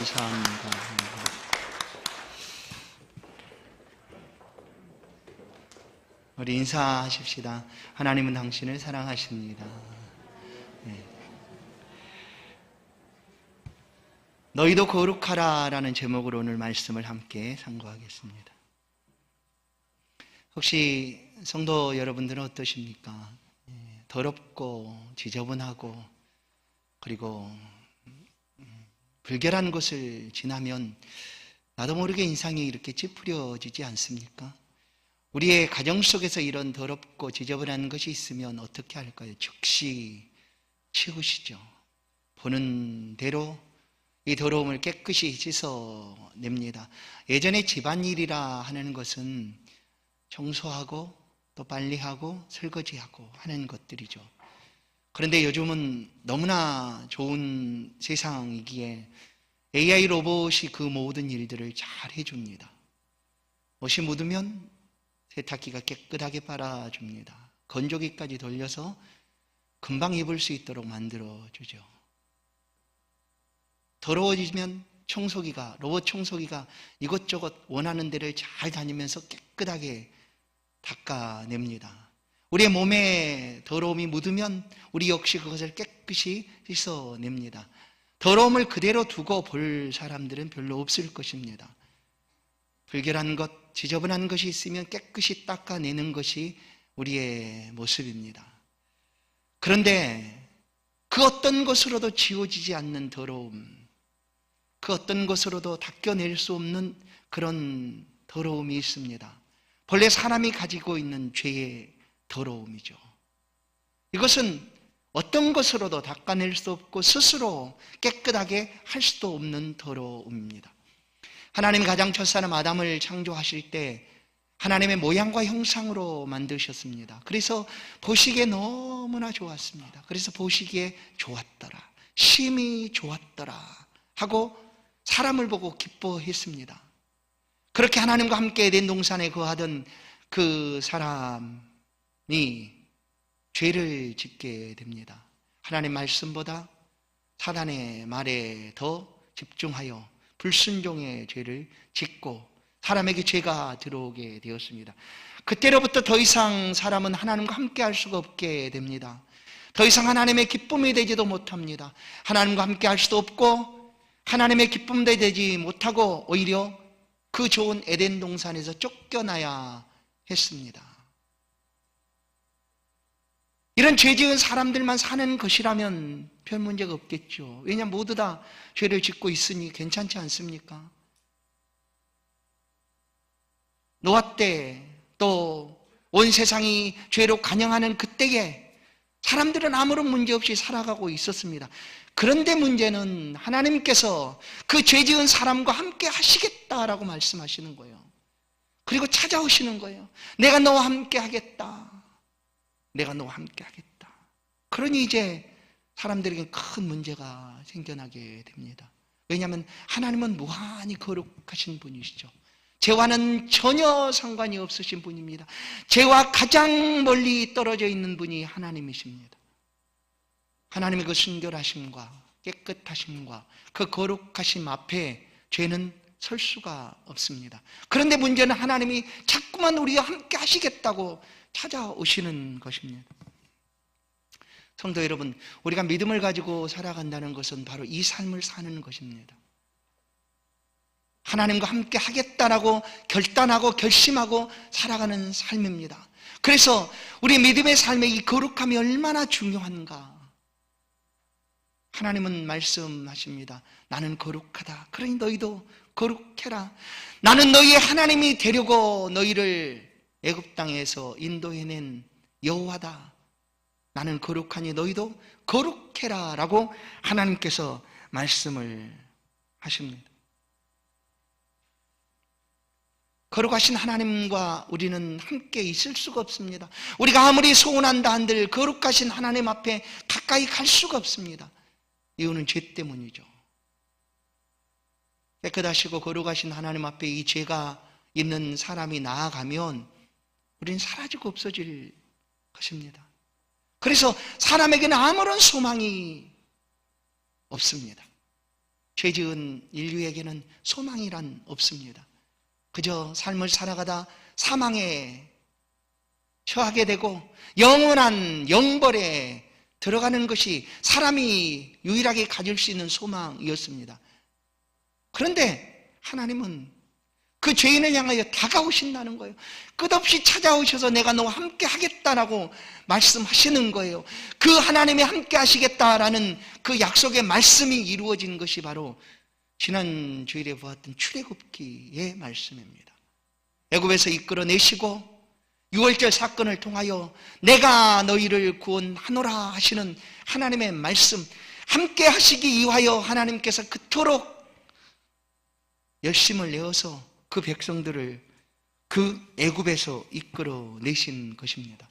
감사합니다. 우리 인사하십시다. 하나님은 당신을 사랑하십니다. 네. 너희도 거룩하라 라는 제목으로 오늘 말씀을 함께 상고하겠습니다. 혹시 성도 여러분들은 어떠십니까? 더럽고 지저분하고 그리고 불결한 곳을 지나면 나도 모르게 인상이 이렇게 찌푸려지지 않습니까? 우리의 가정 속에서 이런 더럽고 지저분한 것이 있으면 어떻게 할까요? 즉시 치우시죠. 보는 대로 이 더러움을 깨끗이 씻어냅니다. 예전에 집안일이라 하는 것은 청소하고 또 빨리하고 설거지하고 하는 것들이죠. 그런데 요즘은 너무나 좋은 세상이기에 AI 로봇이 그 모든 일들을 잘 해줍니다. 옷이 묻으면 세탁기가 깨끗하게 빨아줍니다. 건조기까지 돌려서 금방 입을 수 있도록 만들어주죠. 더러워지면 로봇 청소기가 이것저것 원하는 데를 잘 다니면서 깨끗하게 닦아냅니다. 우리의 몸에 더러움이 묻으면 우리 역시 그것을 깨끗이 씻어냅니다. 더러움을 그대로 두고 볼 사람들은 별로 없을 것입니다. 불결한 것, 지저분한 것이 있으면 깨끗이 닦아내는 것이 우리의 모습입니다. 그런데 그 어떤 것으로도 지워지지 않는 더러움, 그 어떤 것으로도 닦여낼 수 없는 그런 더러움이 있습니다. 본래 사람이 가지고 있는 죄의 더러움이죠. 이것은 어떤 것으로도 닦아낼 수 없고 스스로 깨끗하게 할 수도 없는 더러움입니다. 하나님이 가장 첫사람 아담을 창조하실 때 하나님의 모양과 형상으로 만드셨습니다. 그래서 보시기에 너무나 좋았습니다. 그래서 보시기에 좋았더라, 심히 좋았더라 하고 사람을 보고 기뻐했습니다. 그렇게 하나님과 함께 에덴 동산에 거하던 그 사람이 죄를 짓게 됩니다. 하나님 말씀보다 사단의 말에 더 집중하여 불순종의 죄를 짓고 사람에게 죄가 들어오게 되었습니다. 그때로부터 더 이상 사람은 하나님과 함께 할 수가 없게 됩니다. 더 이상 하나님의 기쁨이 되지도 못합니다. 하나님과 함께 할 수도 없고 하나님의 기쁨도 되지 못하고 오히려 그 좋은 에덴 동산에서 쫓겨나야 했습니다. 이런 죄 지은 사람들만 사는 것이라면 별 문제가 없겠죠. 왜냐하면 모두 다 죄를 짓고 있으니 괜찮지 않습니까? 노아 때 또 온 세상이 죄로 간영하는 그때에 사람들은 아무런 문제 없이 살아가고 있었습니다. 그런데 문제는 하나님께서 그 죄 지은 사람과 함께 하시겠다라고 말씀하시는 거예요. 그리고 찾아오시는 거예요. 내가 너와 함께 하겠다. 내가 너와 함께 하겠다. 그러니 이제 사람들에게 큰 문제가 생겨나게 됩니다. 왜냐하면 하나님은 무한히 거룩하신 분이시죠. 죄와는 전혀 상관이 없으신 분입니다. 죄와 가장 멀리 떨어져 있는 분이 하나님이십니다. 하나님의 그 순결하심과 깨끗하심과 그 거룩하심 앞에 죄는 설 수가 없습니다. 그런데 문제는 하나님이 자꾸만 우리와 함께 하시겠다고 찾아오시는 것입니다. 성도 여러분, 우리가 믿음을 가지고 살아간다는 것은 바로 이 삶을 사는 것입니다. 하나님과 함께 하겠다라고 결단하고 결심하고 살아가는 삶입니다. 그래서 우리 믿음의 삶의 이 거룩함이 얼마나 중요한가. 하나님은 말씀하십니다. 나는 거룩하다. 그러니 너희도 거룩해라. 나는 너희의 하나님이 되려고 너희를 애굽 땅에서 인도해낸 여호와다. 나는 거룩하니 너희도 거룩해라 라고 하나님께서 말씀을 하십니다. 거룩하신 하나님과 우리는 함께 있을 수가 없습니다. 우리가 아무리 소원한다 한들 거룩하신 하나님 앞에 가까이 갈 수가 없습니다. 이유는 죄 때문이죠. 깨끗하시고 거룩하신 하나님 앞에 이 죄가 있는 사람이 나아가면 우리는 사라지고 없어질 것입니다. 그래서 사람에게는 아무런 소망이 없습니다. 죄 지은 인류에게는 소망이란 없습니다. 그저 삶을 살아가다 사망에 처하게 되고 영원한 영벌에 들어가는 것이 사람이 유일하게 가질 수 있는 소망이었습니다. 그런데 하나님은 그 죄인을 향하여 다가오신다는 거예요. 끝없이 찾아오셔서 내가 너와 함께 하겠다라고 말씀하시는 거예요. 그 하나님이 함께 하시겠다라는 그 약속의 말씀이 이루어진 것이 바로 지난 주일에 보았던 출애굽기의 말씀입니다. 애굽에서 이끌어내시고 6월절 사건을 통하여 내가 너희를 구원하노라 하시는 하나님의 말씀, 함께 하시기 위하여 하나님께서 그토록 열심을 내어서 그 백성들을 그 애굽에서 이끌어내신 것입니다.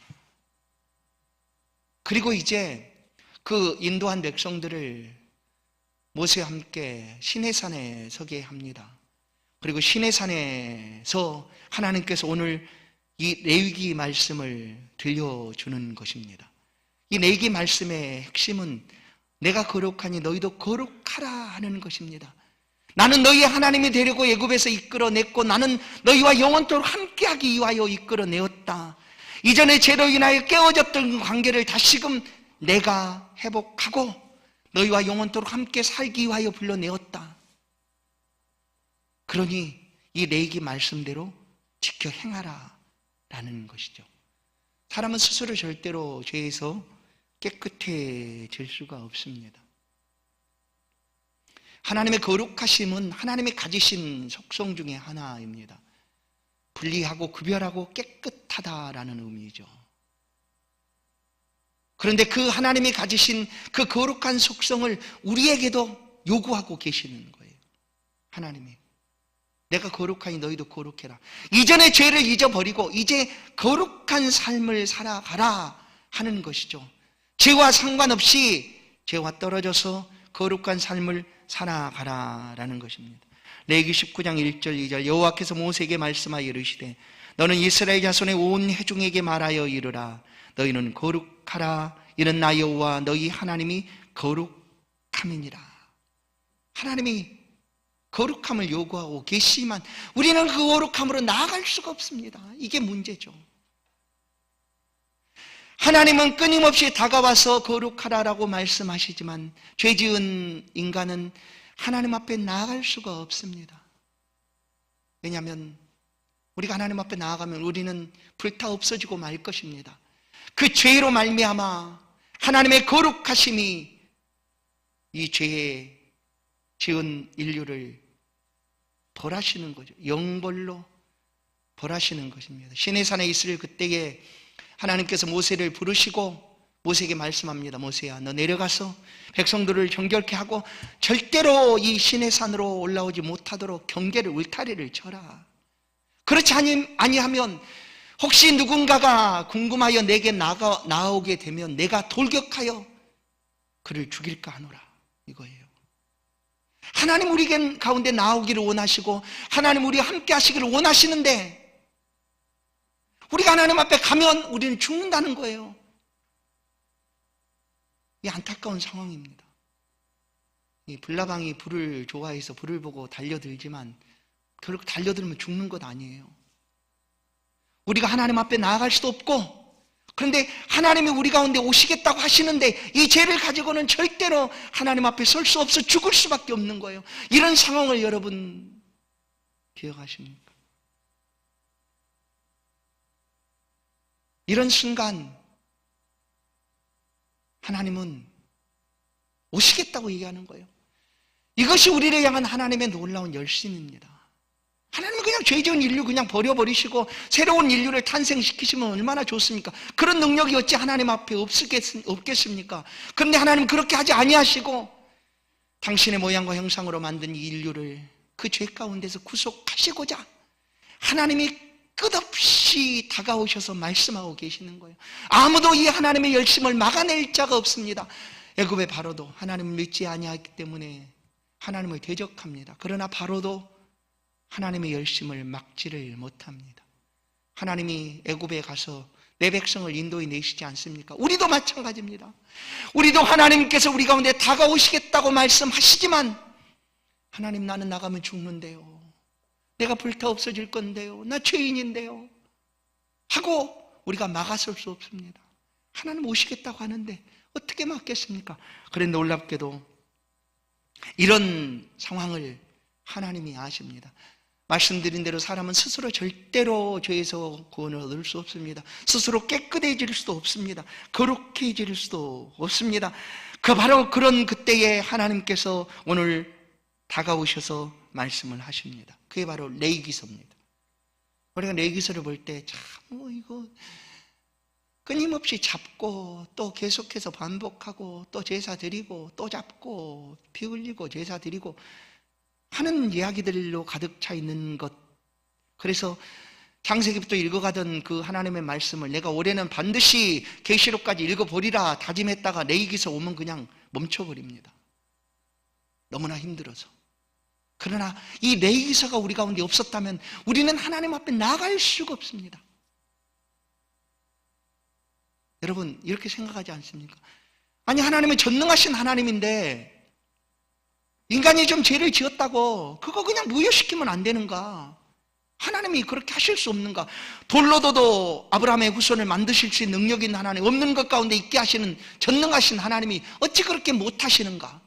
그리고 이제 그 인도한 백성들을 모세와 함께 시내산에 서게 합니다. 그리고 시내산에서 하나님께서 오늘 이 레위기 말씀을 들려주는 것입니다. 이 레위기 말씀의 핵심은 내가 거룩하니 너희도 거룩하라 하는 것입니다. 나는 너희의 하나님이 되려고 애굽에서 이끌어냈고 나는 너희와 영원토록 함께하기 위하여 이끌어내었다. 이전에 죄로 인하여 깨어졌던 관계를 다시금 내가 회복하고 너희와 영원토록 함께 살기 위하여 불러내었다. 그러니 이 레위기 말씀대로 지켜 행하라 라는 것이죠. 사람은 스스로 절대로 죄에서 깨끗해질 수가 없습니다. 하나님의 거룩하심은 하나님이 가지신 속성 중에 하나입니다. 분리하고 구별하고 깨끗하다라는 의미죠. 그런데 그 하나님이 가지신 그 거룩한 속성을 우리에게도 요구하고 계시는 거예요. 하나님이 내가 거룩하니 너희도 거룩해라. 이전의 죄를 잊어버리고 이제 거룩한 삶을 살아가라 하는 것이죠. 죄와 상관없이 죄와 떨어져서 거룩한 삶을 살아가라라는 것입니다. 레위기 19장 1절 2절 여호와께서 모세에게 말씀하여 이르시되 너는 이스라엘 자손의 온 회중에게 말하여 이르라. 너희는 거룩하라. 이는 나 여호와 너희 하나님이 거룩함이니라. 하나님이 거룩함을 요구하고 계시지만 우리는 그 거룩함으로 나아갈 수가 없습니다. 이게 문제죠. 하나님은 끊임없이 다가와서 거룩하라라고 말씀하시지만 죄 지은 인간은 하나님 앞에 나아갈 수가 없습니다. 왜냐하면 우리가 하나님 앞에 나아가면 우리는 불타 없어지고 말 것입니다. 그 죄로 말미암아 하나님의 거룩하심이 이 죄에 지은 인류를 벌하시는 거죠. 영벌로 벌하시는 것입니다. 시내산에 있을 그때에 하나님께서 모세를 부르시고 모세에게 말씀합니다. 모세야, 너 내려가서 백성들을 정결케 하고 절대로 이 시내산으로 올라오지 못하도록 경계를 울타리를 쳐라. 그렇지 아니하면 혹시 누군가가 궁금하여 내게 나오게 되면 내가 돌격하여 그를 죽일까 하노라 이거예요. 하나님 우리 가운데 나오기를 원하시고 하나님 우리와 함께 하시기를 원하시는데 우리가 하나님 앞에 가면 우리는 죽는다는 거예요. 이 안타까운 상황입니다. 이 불나방이 불을 좋아해서 불을 보고 달려들지만 결국 달려들면 죽는 것 아니에요. 우리가 하나님 앞에 나아갈 수도 없고 그런데 하나님이 우리 가운데 오시겠다고 하시는데 이 죄를 가지고는 절대로 하나님 앞에 설 수 없어 죽을 수밖에 없는 거예요. 이런 상황을 여러분 기억하십니까? 이런 순간 하나님은 오시겠다고 얘기하는 거예요. 이것이 우리를 향한 하나님의 놀라운 열심입니다. 하나님은 그냥 죄 지은 인류 그냥 버려버리시고 새로운 인류를 탄생시키시면 얼마나 좋습니까? 그런 능력이 어찌 하나님 앞에 없겠습니까? 그런데 하나님 그렇게 하지 아니하시고 당신의 모양과 형상으로 만든 이 인류를 그 죄 가운데서 구속하시고자 하나님이 끝없이 다가오셔서 말씀하고 계시는 거예요. 아무도 이 하나님의 열심을 막아낼 자가 없습니다. 애굽의 바로도 하나님을 믿지 아니하기 때문에 하나님을 대적합니다. 그러나 바로도 하나님의 열심을 막지를 못합니다. 하나님이 애굽에 가서 내 백성을 인도해 내시지 않습니까? 우리도 마찬가지입니다. 우리도 하나님께서 우리 가운데 다가오시겠다고 말씀하시지만 하나님, 나는 나가면 죽는데요. 내가 불타 없어질 건데요. 나 죄인인데요. 하고 우리가 막아설 수 없습니다. 하나님 오시겠다고 하는데 어떻게 막겠습니까? 그래 놀랍게도 이런 상황을 하나님이 아십니다. 말씀드린 대로 사람은 스스로 절대로 죄에서 구원을 얻을 수 없습니다. 스스로 깨끗해질 수도 없습니다. 거룩해질 수도 없습니다. 바로 그런 그때에 하나님께서 오늘 다가오셔서 말씀을 하십니다. 그게 바로 레위기서입니다. 우리가 레위기서를 볼 때 참 이거 끊임없이 잡고 또 계속해서 반복하고 또 제사 드리고 또 잡고 피 흘리고 제사 드리고 하는 이야기들로 가득 차 있는 것. 그래서 창세기부터 읽어가던 그 하나님의 말씀을 내가 올해는 반드시 계시록까지 읽어보리라 다짐했다가 레위기서 오면 그냥 멈춰버립니다. 너무나 힘들어서. 그러나 이 레위기서가 우리 가운데 없었다면 우리는 하나님 앞에 나갈 수가 없습니다. 여러분 이렇게 생각하지 않습니까? 아니, 하나님은 전능하신 하나님인데 인간이 좀 죄를 지었다고 그거 그냥 무효시키면 안 되는가? 하나님이 그렇게 하실 수 없는가? 돌로도 아브라함의 후손을 만드실 수 있는 능력 있는 하나님, 없는 것 가운데 있게 하시는 전능하신 하나님이 어찌 그렇게 못하시는가?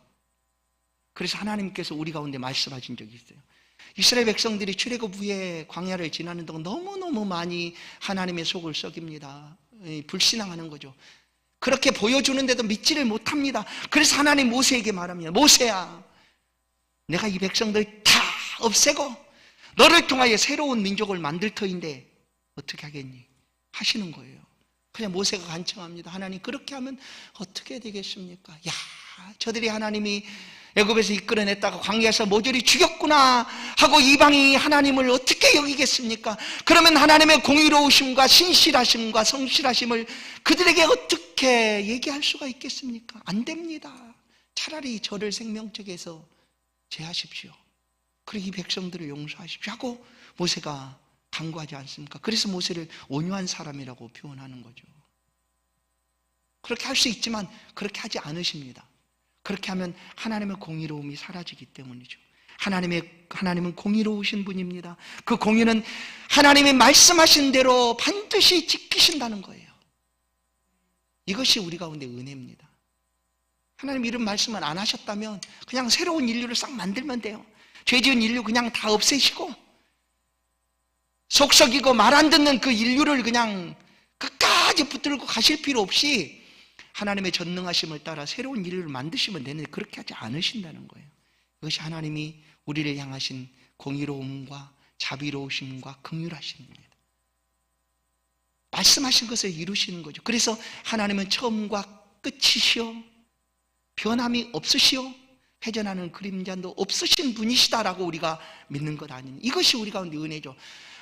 그래서 하나님께서 우리 가운데 말씀하신 적이 있어요. 이스라엘 백성들이 출애굽 후에 광야를 지나는 동안 너무너무 많이 하나님의 속을 썩입니다. 불신앙하는 거죠. 그렇게 보여주는데도 믿지를 못합니다. 그래서 하나님 모세에게 말합니다. 모세야, 내가 이 백성들 다 없애고 너를 통하여 새로운 민족을 만들 터인데 어떻게 하겠니? 하시는 거예요. 그냥 모세가 간청합니다. 하나님, 그렇게 하면 어떻게 되겠습니까? 야, 저들이 하나님이 애굽에서 이끌어냈다가 광야에서 모조리 죽였구나 하고 이방이 하나님을 어떻게 여기겠습니까? 그러면 하나님의 공의로우심과 신실하심과 성실하심을 그들에게 어떻게 얘기할 수가 있겠습니까? 안 됩니다. 차라리 저를 생명책에서 제하십시오. 그리고 이 백성들을 용서하십시오 하고 모세가 간구하지 않습니까? 그래서 모세를 온유한 사람이라고 표현하는 거죠. 그렇게 할 수 있지만 그렇게 하지 않으십니다. 그렇게 하면 하나님의 공의로움이 사라지기 때문이죠. 하나님은 공의로우신 분입니다. 그 공의는 하나님이 말씀하신 대로 반드시 지키신다는 거예요. 이것이 우리 가운데 은혜입니다. 하나님 이런 말씀을 안 하셨다면 그냥 새로운 인류를 싹 만들면 돼요. 죄지은 인류 그냥 다 없애시고 속썩이고 말 안 듣는 그 인류를 그냥 끝까지 붙들고 가실 필요 없이 하나님의 전능하심을 따라 새로운 인류를 만드시면 되는데 그렇게 하지 않으신다는 거예요. 이것이 하나님이 우리를 향하신 공의로움과 자비로우심과 긍휼하심입니다. 말씀하신 것을 이루시는 거죠. 그래서 하나님은 처음과 끝이시오, 변함이 없으시오, 회전하는 그림자도 없으신 분이시다라고 우리가 믿는 것 아닙니까? 이것이 우리 가운데 은혜죠.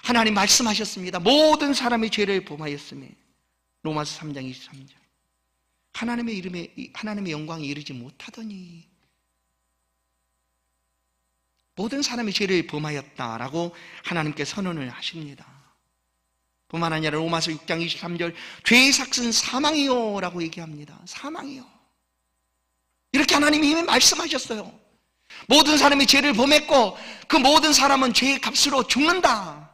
하나님 말씀하셨습니다. 모든 사람이 죄를 범하였으며, 로마서 3장 23절. 하나님의 이름에 하나님의 영광에 이르지 못하더니 모든 사람이 죄를 범하였다라고 하나님께 선언을 하십니다. 뿐만 아니라 로마서 6장 23절 죄의 삭은 사망이요 라고 얘기합니다. 사망이요. 이렇게 하나님이 이미 말씀하셨어요. 모든 사람이 죄를 범했고 그 모든 사람은 죄의 값으로 죽는다.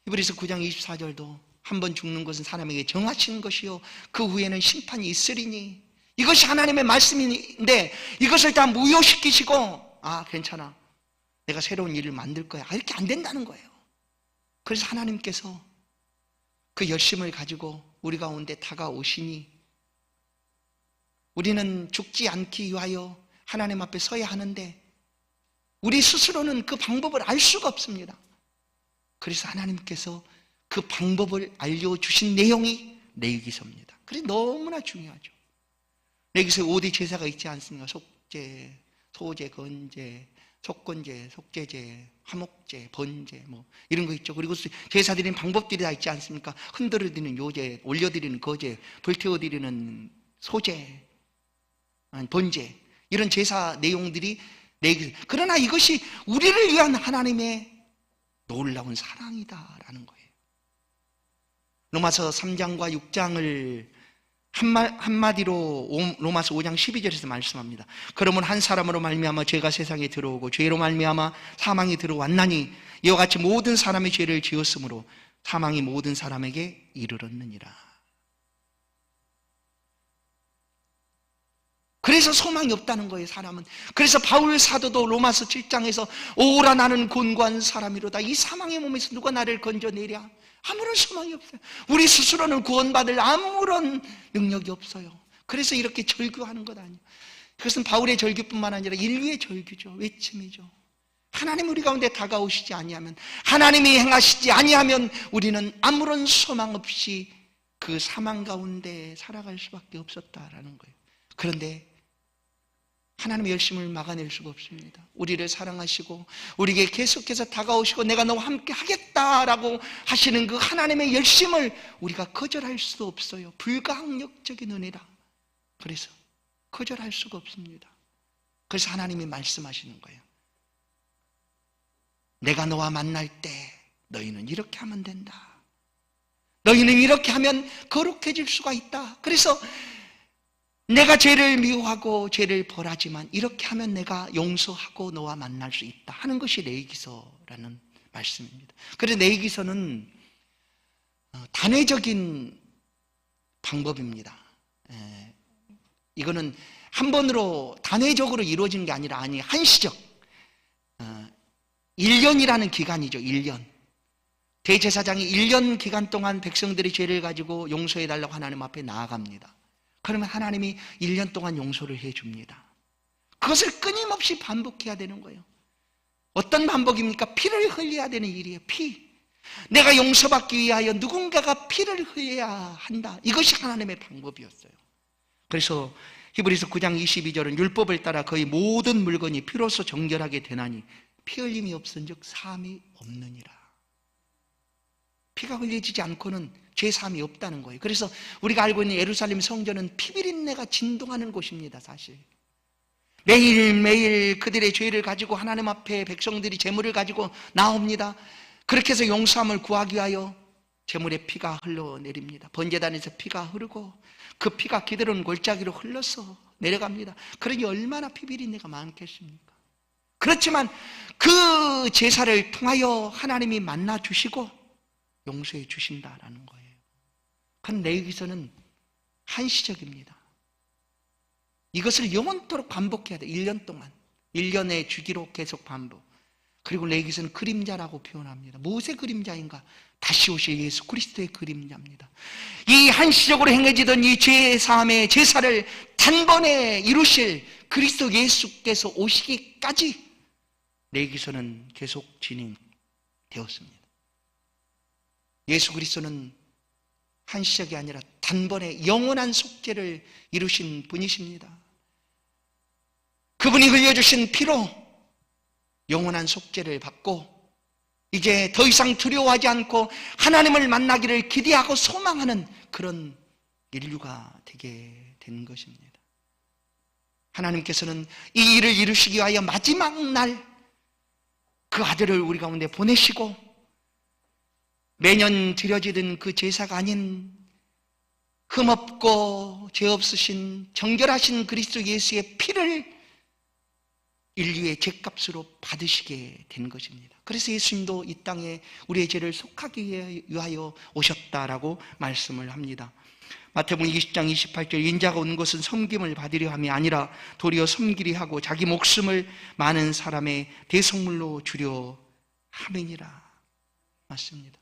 히브리서 9장 24절도 한 번 죽는 것은 사람에게 정하신 것이요 그 후에는 심판이 있으리니, 이것이 하나님의 말씀인데 이것을 다 무효시키시고 괜찮아, 내가 새로운 일을 만들 거야, 이렇게 안 된다는 거예요. 그래서 하나님께서 그 열심을 가지고 우리 가운데 다가오시니 우리는 죽지 않기 위하여 하나님 앞에 서야 하는데 우리 스스로는 그 방법을 알 수가 없습니다. 그래서 하나님께서 그 방법을 알려주신 내용이 레위기서입니다. 그래서 너무나 중요하죠. 레위기서에 5대 제사가 있지 않습니까? 속죄, 소제, 건제, 속건제, 속죄제, 화목제, 번제 이런 거 있죠. 그리고 제사 드리는 방법들이 다 있지 않습니까? 흔들어 드리는 요제, 올려드리는 거제, 불태워 드리는 소제, 번제, 이런 제사 내용들이 레위기서. 그러나 이것이 우리를 위한 하나님의 놀라운 사랑이다라는 거예요. 로마서 3장과 6장을 한마디로 로마서 5장 12절에서 말씀합니다. 그러면 한 사람으로 말미암아 죄가 세상에 들어오고 죄로 말미암아 사망이 들어왔나니 이와 같이 모든 사람이 죄를 지었으므로 사망이 모든 사람에게 이르렀느니라. 그래서 소망이 없다는 거예요, 사람은. 그래서 바울 사도도 로마서 7장에서 오라 나는 곤고한 사람이로다. 이 사망의 몸에서 누가 나를 건져내랴. 아무런 소망이 없어요. 우리 스스로는 구원받을 아무런 능력이 없어요. 그래서 이렇게 절규하는 것 아니에요. 그것은 바울의 절규뿐만 아니라 인류의 절규죠. 외침이죠. 하나님 우리 가운데 다가오시지 아니하면, 하나님이 행하시지 아니하면 우리는 아무런 소망 없이 그 사망 가운데 살아갈 수밖에 없었다라는 거예요. 그런데 하나님의 열심을 막아낼 수가 없습니다. 우리를 사랑하시고 우리에게 계속해서 다가오시고 내가 너와 함께 하겠다라고 하시는 그 하나님의 열심을 우리가 거절할 수도 없어요. 불가항력적인 은혜다. 그래서 거절할 수가 없습니다. 그래서 하나님이 말씀하시는 거예요. 내가 너와 만날 때 너희는 이렇게 하면 된다. 너희는 이렇게 하면 거룩해질 수가 있다. 그래서 내가 죄를 미워하고 죄를 벌하지만 이렇게 하면 내가 용서하고 너와 만날 수 있다 하는 것이 레위기서라는 말씀입니다. 그래서 레위기서는 단회적인 방법입니다. 이거는 한 번으로 단회적으로 이루어지는 게 아니라 한시적 1년이라는 기간이죠. 1년. 대제사장이 1년 기간 동안 백성들의 죄를 가지고 용서해달라고 하나님 앞에 나아갑니다. 그러면 하나님이 1년 동안 용서를 해줍니다. 그것을 끊임없이 반복해야 되는 거예요. 어떤 반복입니까? 피를 흘려야 되는 일이에요. 피. 내가 용서받기 위하여 누군가가 피를 흘려야 한다. 이것이 하나님의 방법이었어요. 그래서 히브리서 9장 22절은 율법을 따라 거의 모든 물건이 피로써 정결하게 되나니 피 흘림이 없은즉 사함이 없느니라. 피가 흘려지지 않고는 죄사함이 없다는 거예요. 그래서 우리가 알고 있는 예루살렘 성전은 피비린내가 진동하는 곳입니다. 사실 매일매일 그들의 죄를 가지고 하나님 앞에 백성들이 제물을 가지고 나옵니다. 그렇게 해서 용서함을 구하기 위하여 제물의 피가 흘러내립니다. 번제단에서 피가 흐르고 그 피가 기드론 골짜기로 흘러서 내려갑니다. 그러니 얼마나 피비린내가 많겠습니까? 그렇지만 그 제사를 통하여 하나님이 만나 주시고 용서해 주신다라는 거예요. 그건 레위기서는 한시적입니다. 이것을 영원토록 반복해야 돼. 1년 동안 1년의 주기로 계속 반복. 그리고 레위기서는 그림자라고 표현합니다. 무엇의 그림자인가? 다시 오실 예수 그리스도의 그림자입니다. 이 한시적으로 행해지던 이 죄사함의 제사를 단번에 이루실 그리스도 예수께서 오시기까지 레위기서는 계속 진행되었습니다. 예수 그리스도는 한시적이 아니라 단번에 영원한 속죄를 이루신 분이십니다. 그분이 흘려주신 피로 영원한 속죄를 받고 이제 더 이상 두려워하지 않고 하나님을 만나기를 기대하고 소망하는 그런 인류가 되게 된 것입니다. 하나님께서는 이 일을 이루시기 위하여 마지막 날 그 아들을 우리 가운데 보내시고 매년 드려지던 그 제사가 아닌 흠없고 죄 없으신 정결하신 그리스도 예수의 피를 인류의 죄값으로 받으시게 된 것입니다. 그래서 예수님도 이 땅에 우리의 죄를 속하기 위하여 오셨다라고 말씀을 합니다. 마태복음 20장 28절 인자가 온 것은 섬김을 받으려 함이 아니라 도리어 섬기려 하고 자기 목숨을 많은 사람의 대속물로 주려 함이니라. 맞습니다.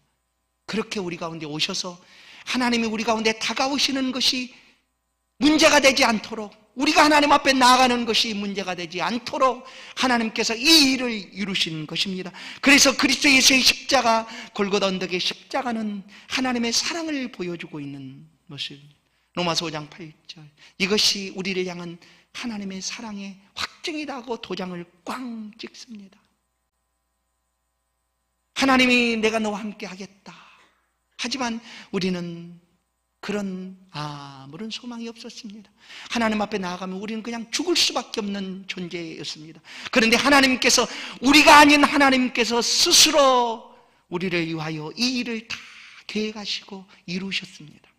그렇게 우리 가운데 오셔서 하나님이 우리 가운데 다가오시는 것이 문제가 되지 않도록, 우리가 하나님 앞에 나아가는 것이 문제가 되지 않도록 하나님께서 이 일을 이루신 것입니다. 그래서 그리스도 예수의 십자가, 골고다 언덕의 십자가는 하나님의 사랑을 보여주고 있는 것입니다. 로마서 5장 8절 이것이 우리를 향한 하나님의 사랑의 확증이다 하고 도장을 꽝 찍습니다. 하나님이 내가 너와 함께 하겠다. 하지만 우리는 그런 아무런 소망이 없었습니다. 하나님 앞에 나아가면 우리는 그냥 죽을 수밖에 없는 존재였습니다. 그런데 하나님께서, 우리가 아닌 하나님께서 스스로 우리를 위하여 이 일을 다 계획하시고 이루셨습니다.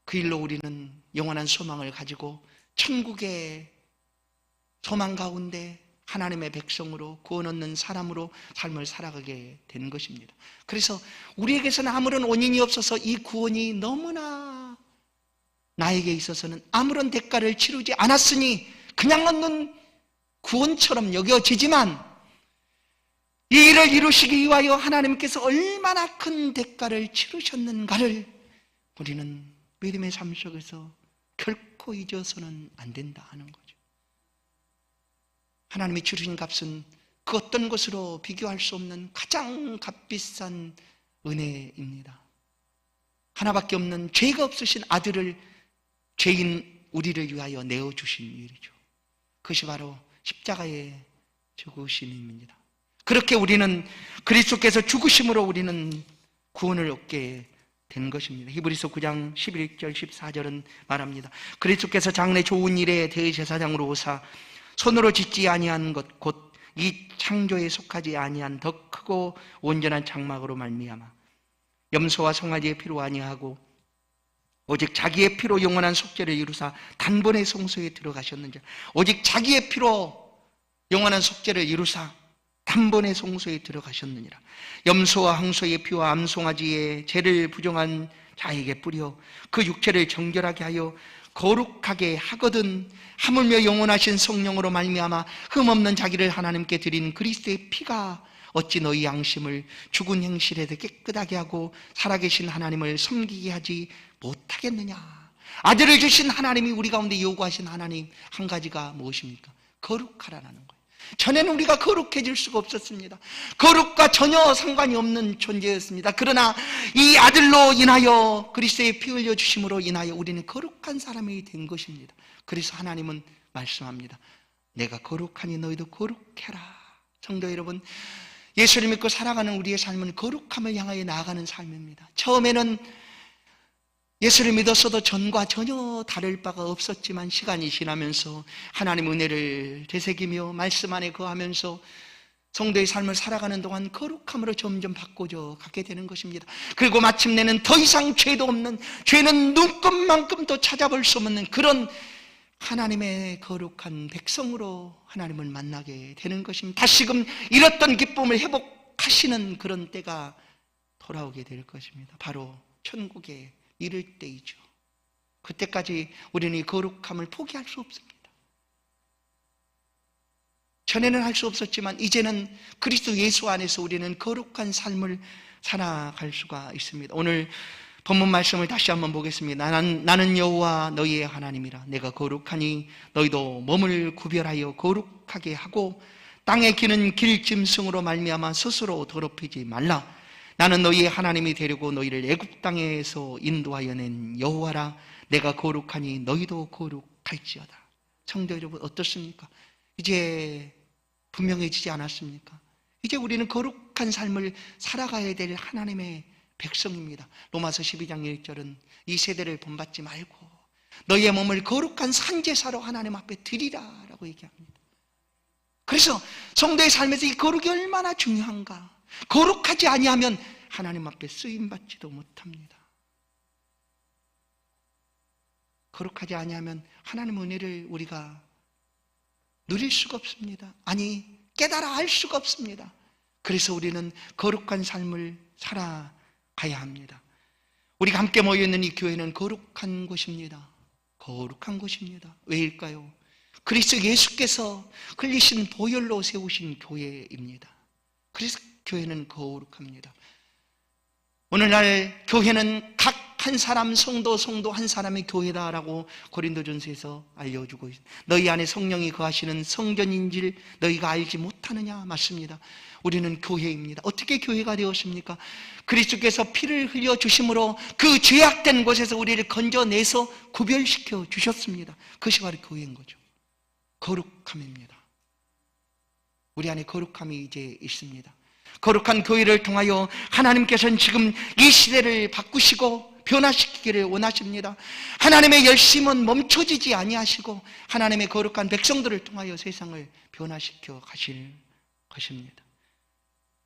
그 일로 우리는 영원한 소망을 가지고 천국의 소망 가운데 하나님의 백성으로 구원 얻는 사람으로 삶을 살아가게 되는 것입니다. 그래서 우리에게서는 아무런 원인이 없어서 이 구원이 너무나 나에게 있어서는 아무런 대가를 치르지 않았으니 그냥 얻는 구원처럼 여겨지지만 이 일을 이루시기 위하여 하나님께서 얼마나 큰 대가를 치르셨는가를 우리는 믿음의 삶 속에서 결코 잊어서는 안 된다 하는 거죠. 하나님이 치르신 값은 그 어떤 것으로 비교할 수 없는 가장 값비싼 은혜입니다. 하나밖에 없는 죄가 없으신 아들을 죄인 우리를 위하여 내어주신 일이죠. 그것이 바로 십자가의 죽으심입니다. 그렇게 우리는 그리스도께서 죽으심으로 우리는 구원을 얻게 된 것입니다. 히브리서 9장 11절 14절은 말합니다. 그리스도께서 장래 좋은 일에 대제사장으로 오사 손으로 짓지 아니한 것 곧 이 창조에 속하지 아니한 더 크고 온전한 장막으로 말미암아 염소와 송아지의 피로 아니하고 오직 자기의 피로 영원한 속죄를 이루사 단번에 성소에 들어가셨는지 오직 자기의 피로 영원한 속죄를 이루사 단번에 성소에 들어가셨느니라. 염소와 항소의 피와 암송아지의 죄를 부정한 자에게 뿌려 그 육체를 정결하게 하여 거룩하게 하거든 하물며 영원하신 성령으로 말미암아 흠없는 자기를 하나님께 드린 그리스도의 피가 어찌 너희 양심을 죽은 행실에도 깨끗하게 하고 살아계신 하나님을 섬기게 하지 못하겠느냐. 아들을 주신 하나님이 우리 가운데 요구하신 하나님 한 가지가 무엇입니까? 거룩하라는 거예요. 전에는 우리가 거룩해질 수가 없었습니다. 거룩과 전혀 상관이 없는 존재였습니다. 그러나 이 아들로 인하여 그리스도의 피 흘려 주심으로 인하여 우리는 거룩한 사람이 된 것입니다. 그래서 하나님은 말씀합니다. 내가 거룩하니 너희도 거룩해라. 성도 여러분, 예수를 믿고 살아가는 우리의 삶은 거룩함을 향하여 나아가는 삶입니다. 처음에는 예수를 믿었어도 전과 전혀 다를 바가 없었지만 시간이 지나면서 하나님의 은혜를 되새기며 말씀 안에 거하면서 성도의 삶을 살아가는 동안 거룩함으로 점점 바꿔져 가게 되는 것입니다. 그리고 마침내는 더 이상 죄도 없는, 죄는 눈금만큼도 찾아볼 수 없는 그런 하나님의 거룩한 백성으로 하나님을 만나게 되는 것입니다. 다시금 잃었던 기쁨을 회복하시는 그런 때가 돌아오게 될 것입니다. 바로 천국에 이를 때이죠. 그때까지 우리는 이 거룩함을 포기할 수 없습니다. 전에는 할 수 없었지만 이제는 그리스도 예수 안에서 우리는 거룩한 삶을 살아갈 수가 있습니다. 오늘 본문 말씀을 다시 한번 보겠습니다. 나는 여호와 너희의 하나님이라. 내가 거룩하니 너희도 몸을 구별하여 거룩하게 하고 땅에 기는 길짐승으로 말미암아 스스로 더럽히지 말라. 나는 너희의 하나님이 되려고 너희를 애굽 땅에서 인도하여 낸 여호와라. 내가 거룩하니 너희도 거룩할지어다. 성도 여러분, 어떻습니까? 이제 분명해지지 않았습니까? 이제 우리는 거룩한 삶을 살아가야 될 하나님의 백성입니다. 로마서 12장 1절은 이 세대를 본받지 말고 너희의 몸을 거룩한 산제사로 하나님 앞에 드리라 라고 얘기합니다. 그래서 성도의 삶에서 이 거룩이 얼마나 중요한가. 거룩하지 아니하면 하나님 앞에 쓰임받지도 못합니다. 거룩하지 아니하면 하나님의 은혜를 우리가 누릴 수가 없습니다. 아니, 깨달아 알 수가 없습니다. 그래서 우리는 거룩한 삶을 살아가야 합니다. 우리가 함께 모여있는 이 교회는 거룩한 곳입니다. 거룩한 곳입니다. 왜일까요? 그리스도 예수께서 흘리신 보혈로 세우신 교회입니다. 그래서 교회는 거룩합니다. 오늘날 교회는 각 한 사람 성도 한 사람의 교회다라고 고린도전서에서 알려주고 있습니다. 너희 안에 성령이 거하시는 성전인지를 너희가 알지 못하느냐? 맞습니다. 우리는 교회입니다. 어떻게 교회가 되었습니까? 그리스도께서 피를 흘려 주심으로 그 죄악된 곳에서 우리를 건져내서 구별시켜 주셨습니다. 그것이 바로 교회인 거죠. 거룩함입니다. 우리 안에 거룩함이 이제 있습니다. 거룩한 교회를 통하여 하나님께서는 지금 이 시대를 바꾸시고 변화시키기를 원하십니다. 하나님의 열심은 멈춰지지 아니하시고 하나님의 거룩한 백성들을 통하여 세상을 변화시켜 가실 것입니다.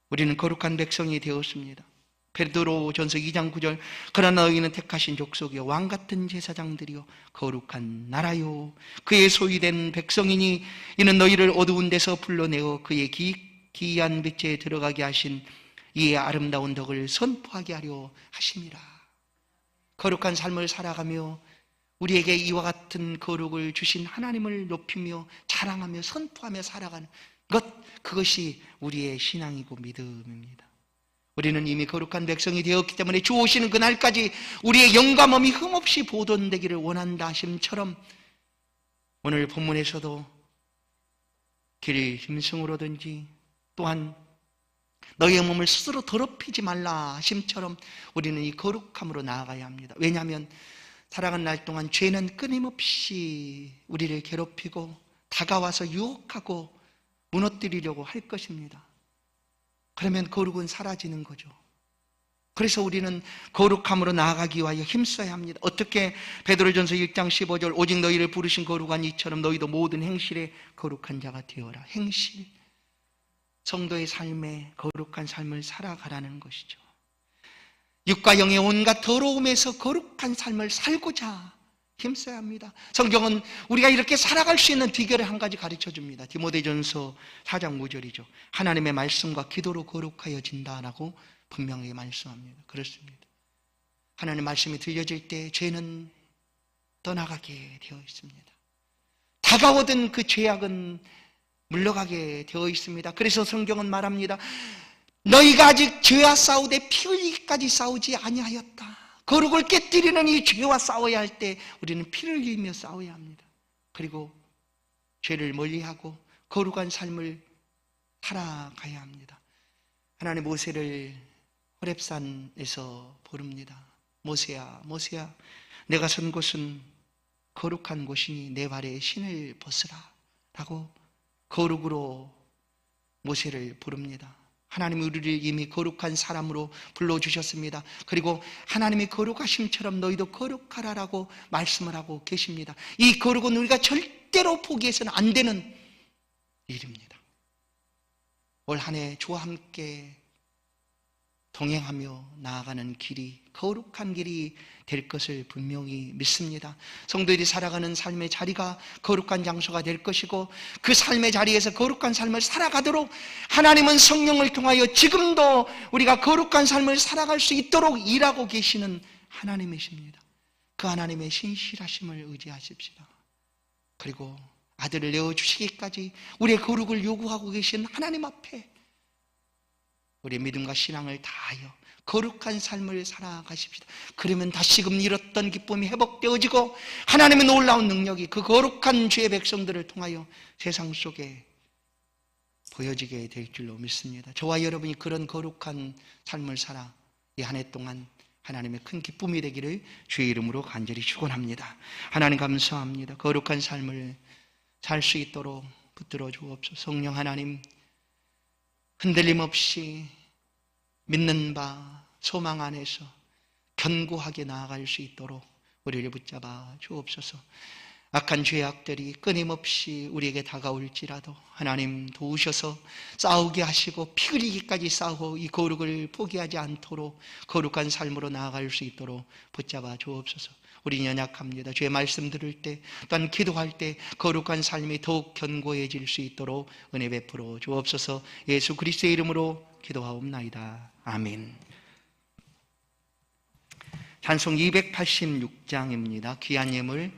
우리는 거룩한 백성이 되었습니다. 베드로전서 2장 9절 그러나 너희는 택하신 족속이요 왕같은 제사장들이요 거룩한 나라요 그의 소유된 백성이니 이는 너희를 어두운 데서 불러내어 그의 기이한 빛에 들어가게 하신 이의 아름다운 덕을 선포하게 하려 하심이라. 거룩한 삶을 살아가며 우리에게 이와 같은 거룩을 주신 하나님을 높이며 자랑하며 선포하며 살아가는 그것이 우리의 신앙이고 믿음입니다. 우리는 이미 거룩한 백성이 되었기 때문에 주 오시는 그날까지 우리의 영감함이 흠없이 보존되기를 원한다 하심처럼 오늘 본문에서도 길 짐승으로든지 또한 너희의 몸을 스스로 더럽히지 말라 하심처럼 우리는 이 거룩함으로 나아가야 합니다. 왜냐하면 살아가는 날 동안 죄는 끊임없이 우리를 괴롭히고 다가와서 유혹하고 무너뜨리려고 할 것입니다. 그러면 거룩은 사라지는 거죠. 그래서 우리는 거룩함으로 나아가기 위하여 힘써야 합니다. 어떻게? 베드로전서 1장 15절 오직 너희를 부르신 거룩한 이처럼 너희도 모든 행실에 거룩한 자가 되어라. 행실, 성도의 삶에 거룩한 삶을 살아가라는 것이죠. 육과 영의 온갖 더러움에서 거룩한 삶을 살고자 힘써야 합니다. 성경은 우리가 이렇게 살아갈 수 있는 비결을 한 가지 가르쳐줍니다. 디모데전서 4장 5절이죠. 하나님의 말씀과 기도로 거룩하여진다라고 분명히 말씀합니다. 그렇습니다. 하나님의 말씀이 들려질 때 죄는 떠나가게 되어 있습니다. 다가오던 그 죄악은 물러가게 되어 있습니다. 그래서 성경은 말합니다. 너희가 아직 죄와 싸우되 피 흘리기까지 싸우지 아니하였다. 거룩을 깨뜨리는 이 죄와 싸워야 할 때 우리는 피를 흘리며 싸워야 합니다. 그리고 죄를 멀리하고 거룩한 삶을 살아가야 합니다. 하나님 모세를 호렙산에서 부릅니다. 모세야, 모세야, 내가 선 곳은 거룩한 곳이니 내 발에 신을 벗으라 라고 거룩으로 모세를 부릅니다. 하나님이 우리를 이미 거룩한 사람으로 불러주셨습니다. 그리고 하나님이 거룩하심처럼 너희도 거룩하라라고 말씀을 하고 계십니다. 이 거룩은 우리가 절대로 포기해서는 안 되는 일입니다. 올 한 해 주와 함께 동행하며 나아가는 길이 거룩한 길이 될 것을 분명히 믿습니다. 성도들이 살아가는 삶의 자리가 거룩한 장소가 될 것이고 그 삶의 자리에서 거룩한 삶을 살아가도록 하나님은 성령을 통하여 지금도 우리가 거룩한 삶을 살아갈 수 있도록 일하고 계시는 하나님이십니다. 그 하나님의 신실하심을 의지하십시다. 그리고 아들을 내어주시기까지 우리의 거룩을 요구하고 계신 하나님 앞에 우리의 믿음과 신앙을 다하여 거룩한 삶을 살아가십시다. 그러면 다시금 잃었던 기쁨이 회복되어지고 하나님의 놀라운 능력이 그 거룩한 주의 백성들을 통하여 세상 속에 보여지게 될 줄로 믿습니다. 저와 여러분이 그런 거룩한 삶을 살아 이 한 해 동안 하나님의 큰 기쁨이 되기를 주의 이름으로 간절히 축원합니다. 하나님 감사합니다. 거룩한 삶을 살 수 있도록 붙들어 주옵소서. 성령 하나님, 흔들림 없이 믿는 바 소망 안에서 견고하게 나아갈 수 있도록 우리를 붙잡아 주옵소서. 악한 죄악들이 끊임없이 우리에게 다가올지라도 하나님 도우셔서 싸우게 하시고 피 흘리기까지 싸우고 이 거룩을 포기하지 않도록 거룩한 삶으로 나아갈 수 있도록 붙잡아 주옵소서. 우리는 연약합니다. 주의 말씀 들을 때 또한 기도할 때 거룩한 삶이 더욱 견고해질 수 있도록 은혜 베풀어 주옵소서. 예수 그리스도의 이름으로 기도하옵나이다. 아멘. 찬송 286장입니다. 귀한 예물